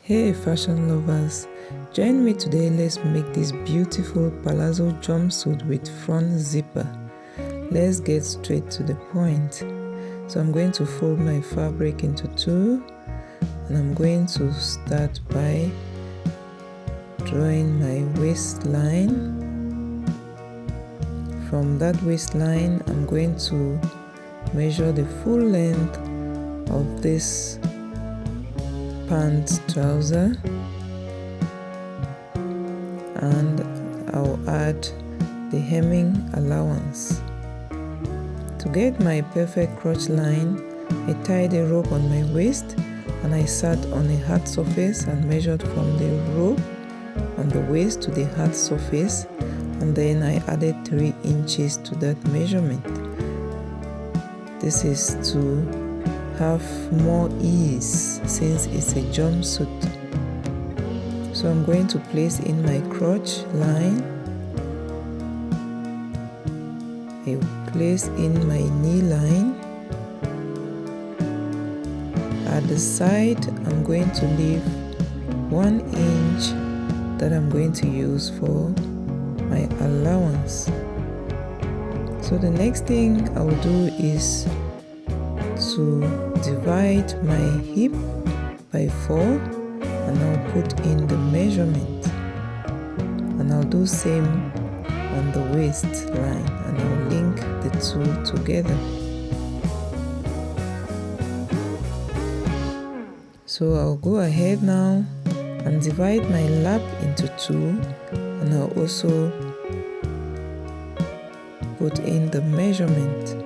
Hey fashion lovers, join me today. Let's make this beautiful palazzo jumpsuit with front zipper. Let's get straight to the point. So I'm going to fold my fabric into two, and I'm going to start by drawing my waistline. From that waistline, I'm going to measure the full length of this pants trouser, and I'll add the hemming allowance. To get my perfect crotch line, I tied a rope on my waist and I sat on a hard surface and measured from the rope on the waist to the hard surface, and then I added 3 inches to that measurement. This is to have more ease since it's a jumpsuit. So I'm going to place in my crotch line. I place in my knee line. At the side, I'm going to leave 1 inch that I'm going to use for my allowance. So the next thing I will do is to divide my hip by 4, and I'll put in the measurement, and I'll do same on the waistline, and I'll link the two together. So I'll go ahead now and divide my lap into 2, and I'll also put in the measurement.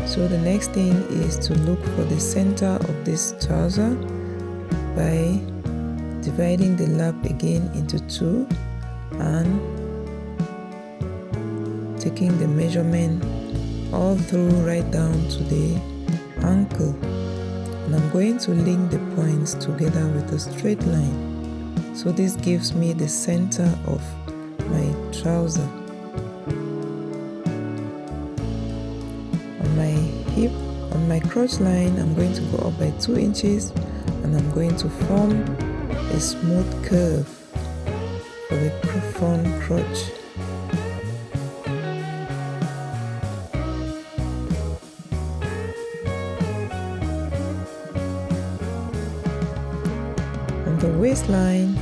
So the next thing is to look for the center of this trouser by dividing the lap again into 2 and taking the measurement all through right down to the ankle. And I'm going to link the points together with a straight line. So this gives me the center of my trouser. On my crotch line, I'm going to go up by 2 inches, and I'm going to form a smooth curve for the front crotch. On the waistline,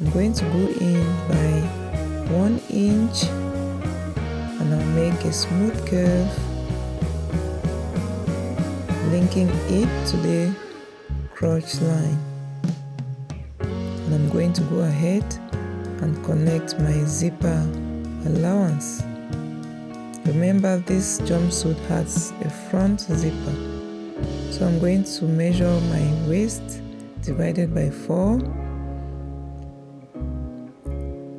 I'm going to go in by 1 inch, and I'll make a smooth curve, linking it to the crotch line. And I'm going to go ahead and connect my zipper allowance. Remember, this jumpsuit has a front zipper. So I'm going to measure my waist divided by 4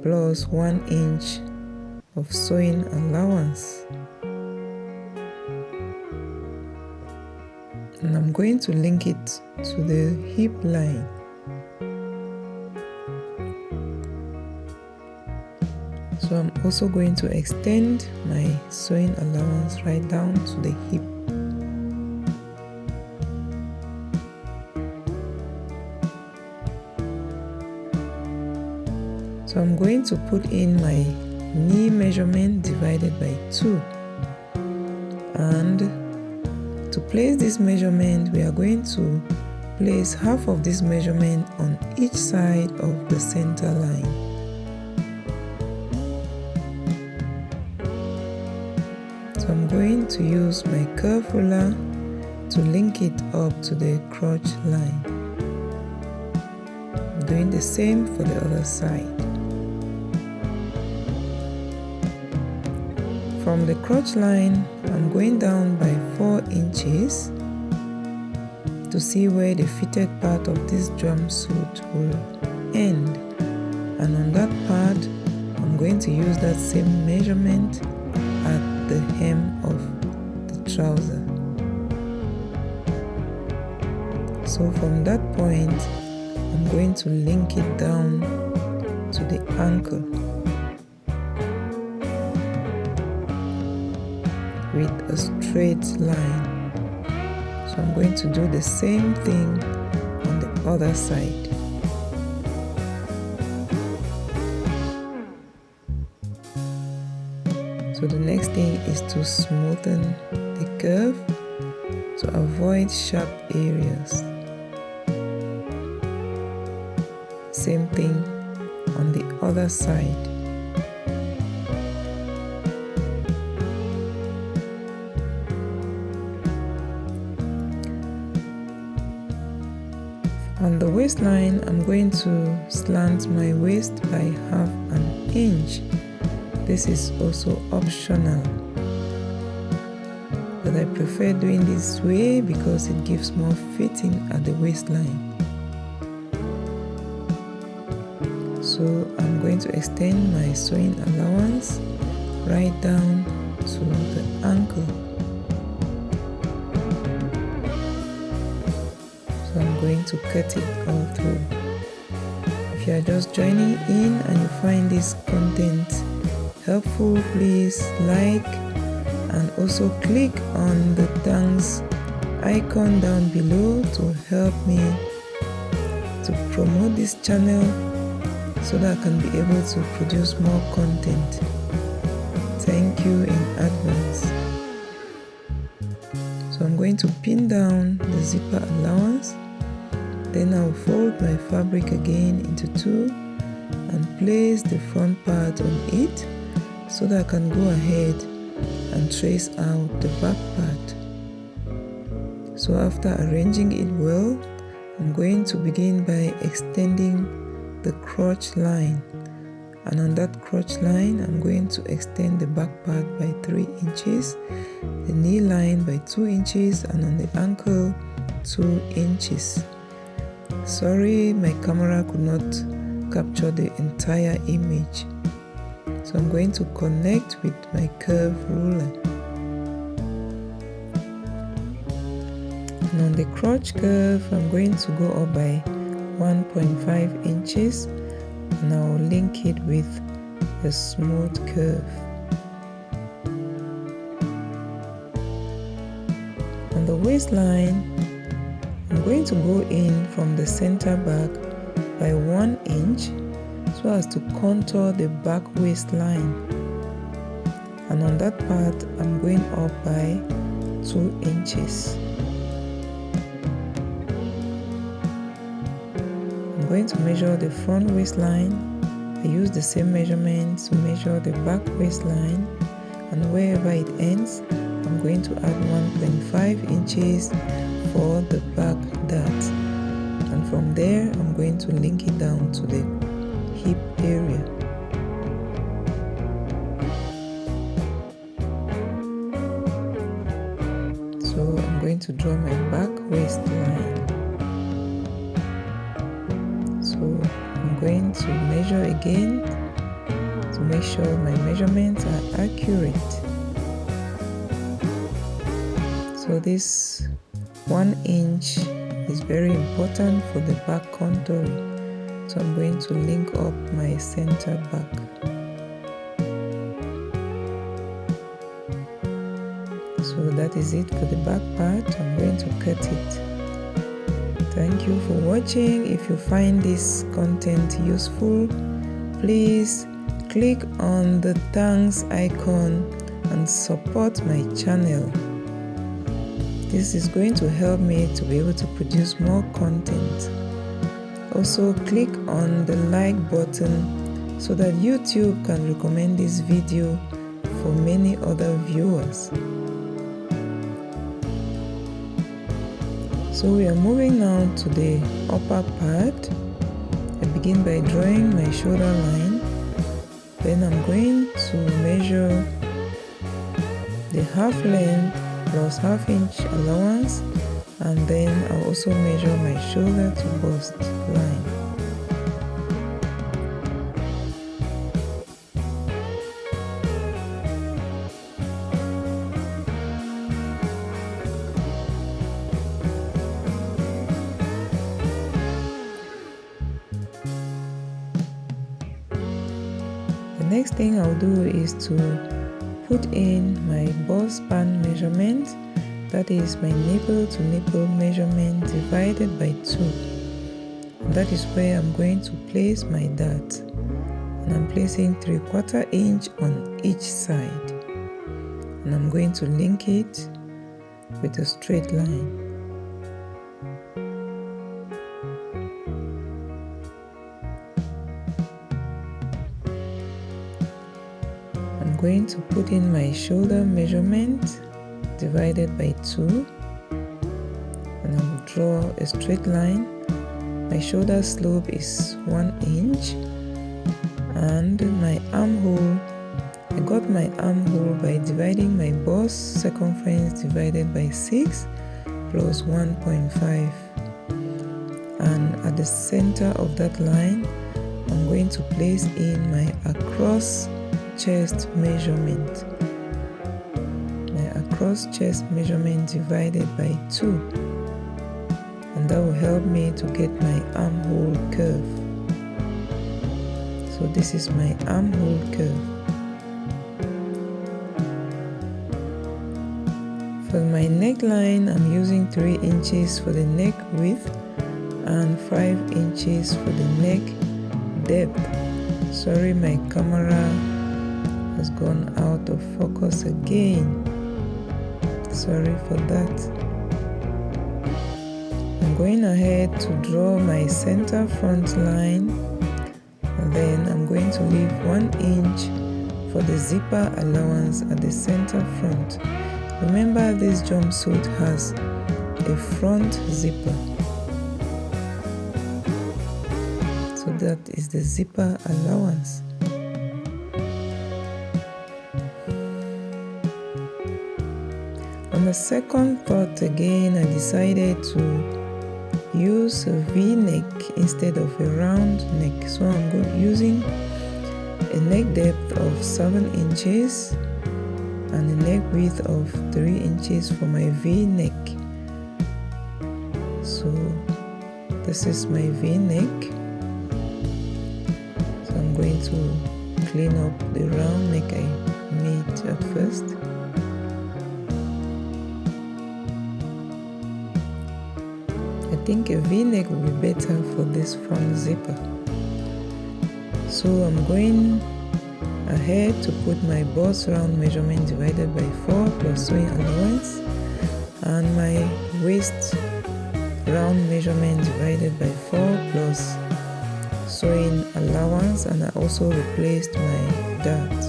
plus 1 inch of sewing allowance. And I'm going to link it to the hip line. So I'm also going to extend my sewing allowance right down to the hip. So I'm going to put in my knee measurement divided by 2, and to place this measurement, we are going to place half of this measurement on each side of the center line. So I'm going to use my curve ruler to link it up to the crotch line. I'm doing the same for the other side. From the crotch line, I'm going down by 4 inches to see where the fitted part of this jumpsuit will end. And on that part, I'm going to use that same measurement at the hem of the trouser. So from that point, I'm going to link it down to the ankle. with a straight line. So I'm going to do the same thing on the other side. So the next thing is to smoothen the curve to avoid sharp areas. Same thing on the other side. On the waistline, I'm going to slant my waist by half an inch. This is also optional, but I prefer doing this way because it gives more fitting at the waistline. So I'm going to extend my sewing allowance right down to the ankle. So I'm going to cut it all through. If you are just joining in and you find this content helpful, please like and also click on the thanks icon down below to help me to promote this channel so that I can be able to produce more content. Thank you in advance. So I'm going to pin down the zipper allowance, then I'll fold my fabric again into two and place the front part on it so that I can go ahead and trace out the back part. So after arranging it well, I'm going to begin by extending the crotch line, and on that crotch line I'm going to extend the back part by 3 inches, the knee line by 2 inches, and on the ankle 2 inches. Sorry, my camera could not capture the entire image. So I'm going to connect with my curve ruler. And on the crotch curve, I'm going to go up by 1.5 inches and I'll link it with a smooth curve. On the waistline, I'm going to go in from the center back by 1 inch so as to contour the back waistline, and on that part I'm going up by 2 inches. I'm going to measure the front waistline. I use the same measurement to measure the back waistline, and wherever it ends I'm going to add 1.5 inches for the back dart, and from there I'm going to link it down to the hip area. So I'm going to draw my back waistline. So I'm going to measure again to make sure my measurements are accurate. So this 1 inch is very important for the back contouring. So I'm going to link up my center back. So that is it for the back part. I'm going to cut it. Thank you for watching. If you find this content useful, please click on the thanks icon and support my channel. This is going to help me to be able to produce more content. Also click on the like button so that YouTube can recommend this video for many other viewers. So we are moving now to the upper part. I begin by drawing my shoulder line. Then I'm going to measure the half length plus half inch allowance, and then I'll also measure my shoulder to bust line. The next thing I'll do is to put in my bust span measurement, that is my nipple to nipple measurement divided by 2. And that is where I'm going to place my dart. And I'm placing 3/4 inch on each side. And I'm going to link it with a straight line. I'm going to put in my shoulder measurement divided by 2, and I will draw a straight line. My shoulder slope is 1 inch, and my armhole, I got my armhole by dividing my bust circumference divided by 6 plus 1.5, and at the center of that line I'm going to place in my across chest measurement. Across chest measurement divided by 2, and that will help me to get my armhole curve. So this is my armhole curve. For my neckline, I'm using 3 inches for the neck width and 5 inches for the neck depth. Sorry, my camera has gone out of focus again. Sorry for that. I'm going ahead to draw my center front line, and then I'm going to leave 1 inch for the zipper allowance at the center front. Remember, this jumpsuit has a front zipper, so that is the zipper allowance. On the second thought again, I decided to use a V-neck instead of a round neck. So I'm using a neck depth of 7 inches and a neck width of 3 inches for my V-neck. So this is my V-neck. So I'm going to clean up the round neck I made at first. I think a V-neck will be better for this front zipper. So I'm going ahead to put my bust round measurement divided by 4 plus sewing allowance, and my waist round measurement divided by 4 plus sewing allowance, and I also replaced my dart.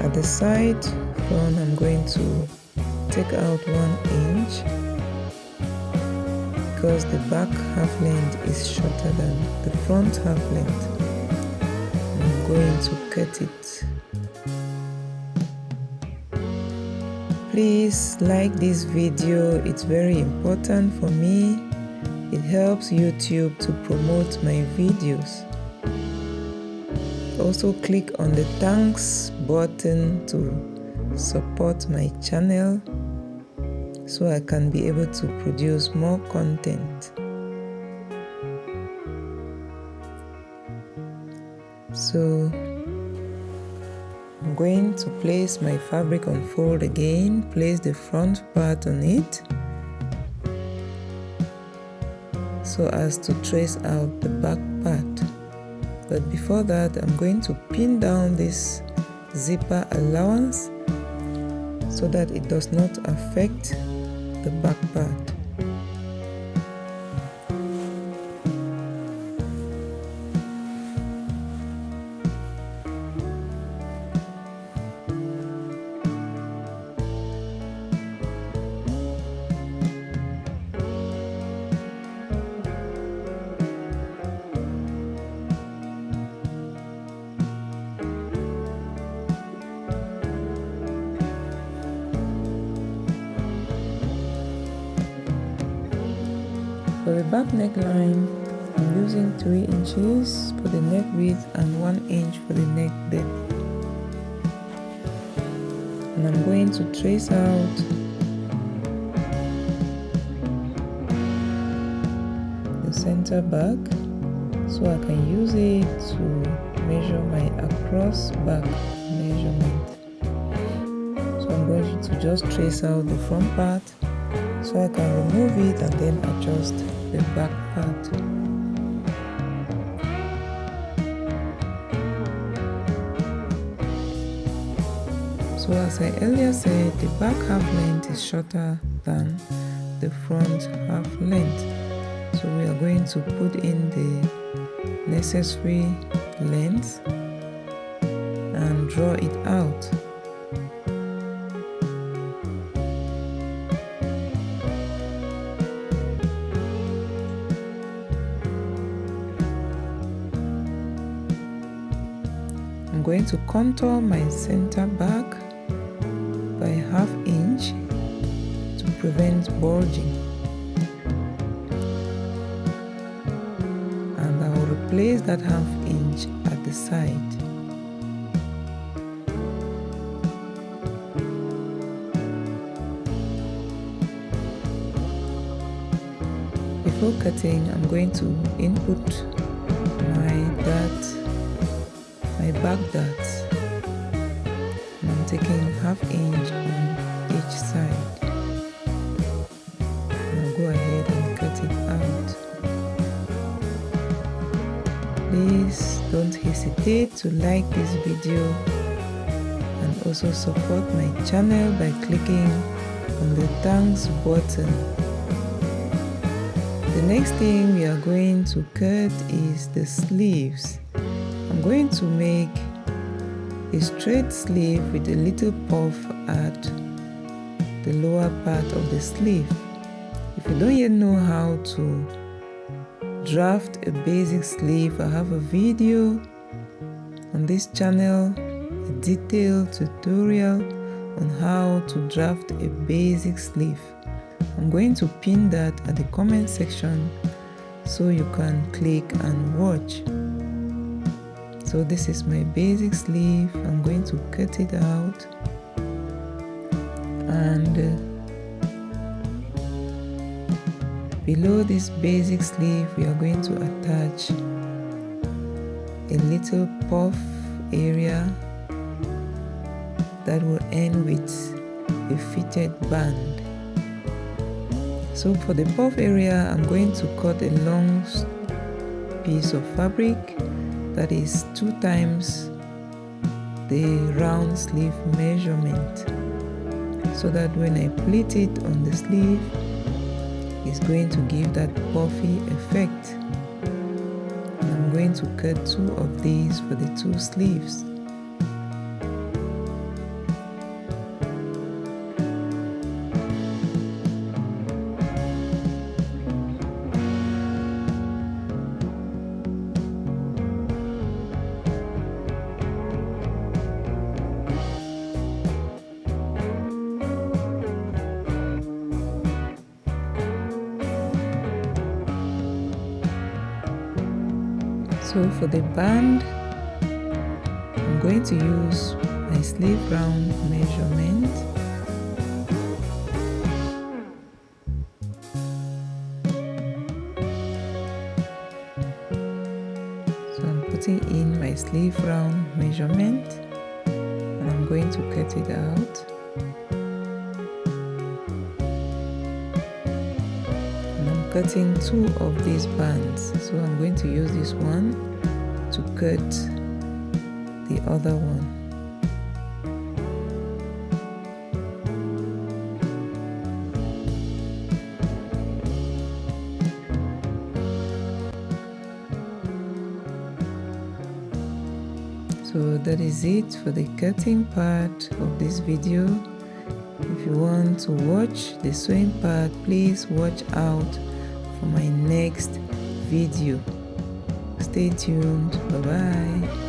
At the side front, I'm going to take out 1 inch because the back half length is shorter than the front half length. I'm going to cut it. Please like this video, it's very important for me. It helps YouTube to promote my videos. Also click on the thanks button to support my channel so I can be able to produce more content. So I'm going to place my fabric on fold again, place the front part on it so as to trace out the back part. But before that, I'm going to pin down this zipper allowance so that it does not affect the back part. For the back neckline, I'm using 3 inches for the neck width and 1 inch for the neck depth. And I'm going to trace out the center back so I can use it to measure my across back measurement. So I'm going to just trace out the front part so I can remove it and then adjust the back part. So as I earlier said, the back half length is shorter than the front half length. So we are going to put in the necessary length and draw it out. I'm going to contour my center back by ½ inch to prevent bulging, and I will replace that ½ inch at the side. Before cutting, I'm going to input my back darts, and I'm taking ½ inch on each side. I'll go ahead and cut it out. Please don't hesitate to like this video and also support my channel by clicking on the thanks button. The next thing we are going to cut is the sleeves. I'm going to make a straight sleeve with a little puff at the lower part of the sleeve. If you don't yet know how to draft a basic sleeve, I have a video on this channel, a detailed tutorial on how to draft a basic sleeve. I'm going to pin that at the comment section so you can click and watch. So this is my basic sleeve. I'm going to cut it out, and below this basic sleeve we are going to attach a little puff area that will end with a fitted band. So for the puff area, I'm going to cut a long piece of fabric that is 2 times the round sleeve measurement, so that when I pleat it on the sleeve, it's going to give that puffy effect. And I'm going to cut 2 of these for the 2 sleeves. So for the band, I'm going to use my sleeve round measurement. So I'm putting in my sleeve round measurement, and I'm going to cut it out. Cutting 2 of these bands, so I'm going to use this one to cut the other one. So that is it for the cutting part of this video. If you want to watch the sewing part, please watch out for my next video. Stay tuned. Bye bye.